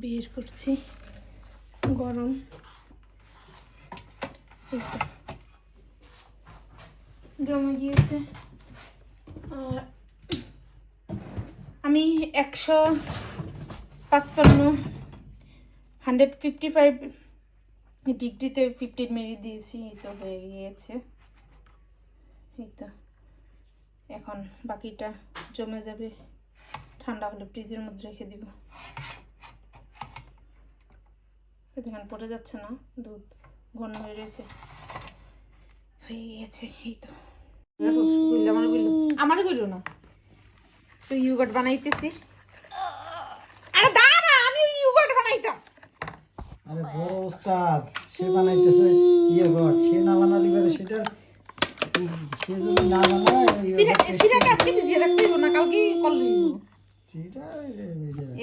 বের করছি, গরম। জমে গিয়েছে। আর আমি 155 ডিগ্রিতে 15 মিনিট দিয়েছি, এই তো হয়ে গিয়েছে। এই তো এখন বাকিটা জমে যাবে, ঠান্ডা হলে ফ্রিজের মধ্যে রেখে দিব। এখানে পড়ে যাচ্ছে না, দুধ ঘন হয়ে রয়েছে, হয়ে গিয়েছে। এই তো আমার বললো না তো ইয়োগার্ট বানাইতেছি। আরে দাঁড়া, আমি ইয়োগার্ট বানাইতাম। আরে বড় ওস্তাদ সে বানাইতেছে ইয়োগার্ট, সে না বানালি পারে সেটা সে যদি না বানায় সিরা কাজকে ভিজিয়ে রাখতে হবে না, কালকে করলে সেটা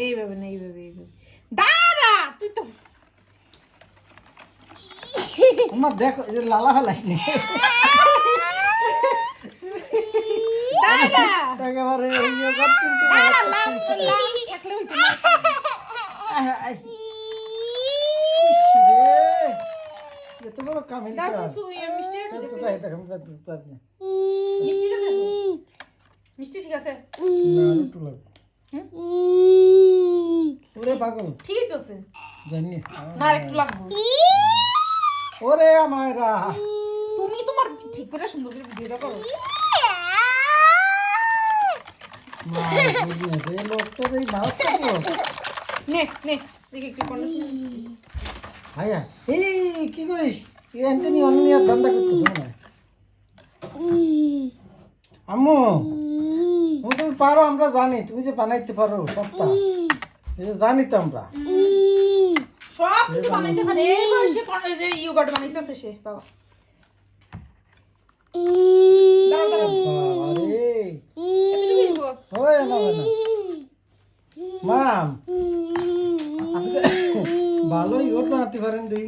এইভাবে না, এইভাবে এইভাবে। দাঁড়া তুই তো আমার দেখো এই যে লালা ফেলাস নি দাঁড়া একেবারে ইয়োগার্ট কিন্তু দাঁড়া, লাভ থাকলে হইতো না। এত বড় কামিল দাও সুই মিষ্টি তো চাই দেখো আমি পারি না মিষ্টিটা দেখো, মিষ্টি ঠিক আছে না একটু লাগবে ওরে পাগল ঠিক আছে জানি না, একটু লাগবে। ওরে আমায়রা তুমি তোমার ঠিক করে সুন্দর করে ভিডিওটা করো। মা বুঝিস এই লোকটা এই মাছ খাবো নে নে দেখি একটু কন্ডেন্স। হায়া এই কি করিস এই অ্যান্টনি অনিয়া ধান্দা করতেছ না আম্মু তুমি পারো, আমরা জানি তুমি যে বানাইতে পারো সবটা, এই যে জানি তো আমরা সব কিছু বানাইতে পারে। এই বয়সে কোন যে ইয়োগার্ট বানাইতেছে সে বাবা। দাঁড়াও দাঁড়াও, বাবারে এতটুকুই হবো। হয় না না মাম আপনি তো ভালো ইয়োগার্ট বানাতে পারেন দেই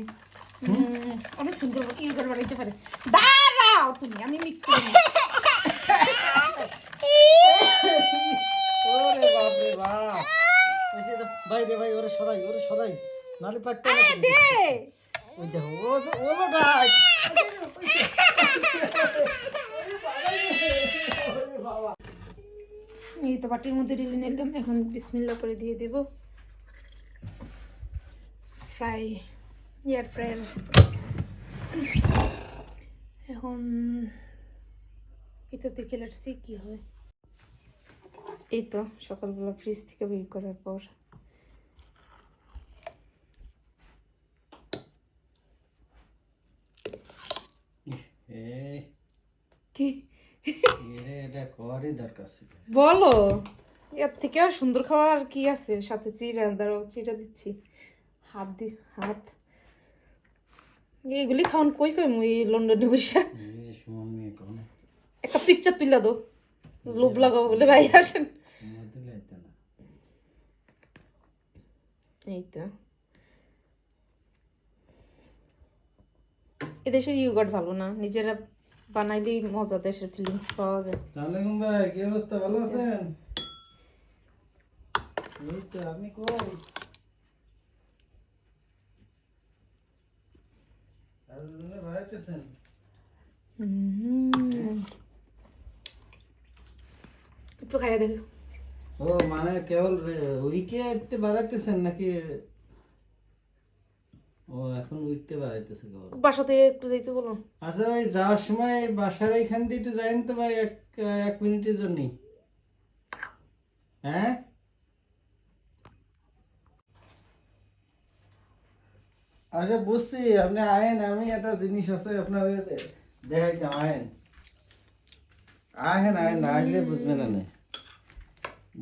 অনেক সুন্দর ইয়োগার্ট বানাইতে পারে। দাঁড়াও তুমি, আমি মিক্স করে নিই। ওরে বাপ রে বাপ ওই যে ভাই রে ভাই ওরে সরাই নালে পাইতে না দে ওই দেখো ও লোটাই এই তো বাটির মধ্যে ঢেলে নিলাম, এখন বিসমিল্লাহ করে দিয়ে দেব এয়ার ফ্রায়ার। এখন এটা দেখে লাটছি কি হয়। এই তো সকালবেলা ফ্রিজ থেকে বের করার পর কি এটা করারই দরকার ছিল। বলো, এর থেকে আর সুন্দর খাবার কি আছে? সাথে চিড়া, দাঁড়াও চিড়া দিচ্ছি, হাত এইগুলি খাওয়ান কই পাই মুই লন্ডনে বসে। একটা পিকচার তুলে দাও, লোভ লাগাবো বলে ভাই আসেন। এই তো এদেশের ইয়োগার্ট ভালো না, নিজেরা বানাইলেই মজা, দেশের ফিলিংস পাওয়া যায়। আসসালামু ভাই, কি অবস্থা, ভালো আছেন? এই তো আপনি কই? আপনি বাড়াইতেছেন? একটু খাইয়া দেখো। ও মানে কেবল উইকে বাড়াইতেছেন নাকি? ও এখন উইকতে বাড়াইতেছে কেবল। বাসাতে একটু যাইতে বলো। আচ্ছা ভাই, যাওয়ার সময় বাসার এইখান দিয়ে একটু যাইন তো ভাই, এক মিনিটের জন্য। হ্যাঁ আচ্ছা বুঝছি, আপনি আয়েন, আমি একটা জিনিস আছে আপনাদের দেখাইতাম, আয়েন না আইলে বুঝবেন না,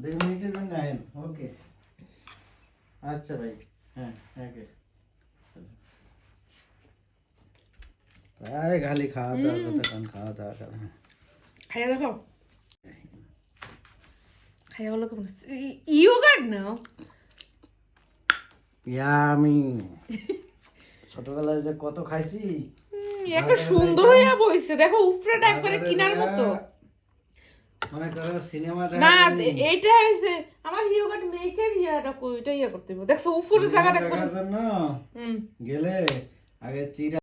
2 মিনিটের জন্য আয়েন। ওকে আচ্ছা ভাই, হ্যাঁ ওকে। আরে খালি খাওয়া দাওয়া কথা কান, খাওয়া দাওয়া কর। খাইয়া দেখো, খাইয়া বলো কেমন ইয়োগার্ট নাও। আমি ছোটবেলায় যে কত খাইছি, একটা সুন্দর হইয়া বইছে দেখো, উপরেটা একবারে কিনার মতো। মনে করো সিনেমা না দেখা এইটা হইছে আমার ইয়োগাট মেকের ইয়াটা কই এটা ইয়া করতে হবে দেখছো উপরে জায়গাটা দেখার জন্য হুম গেলে আগে চিরা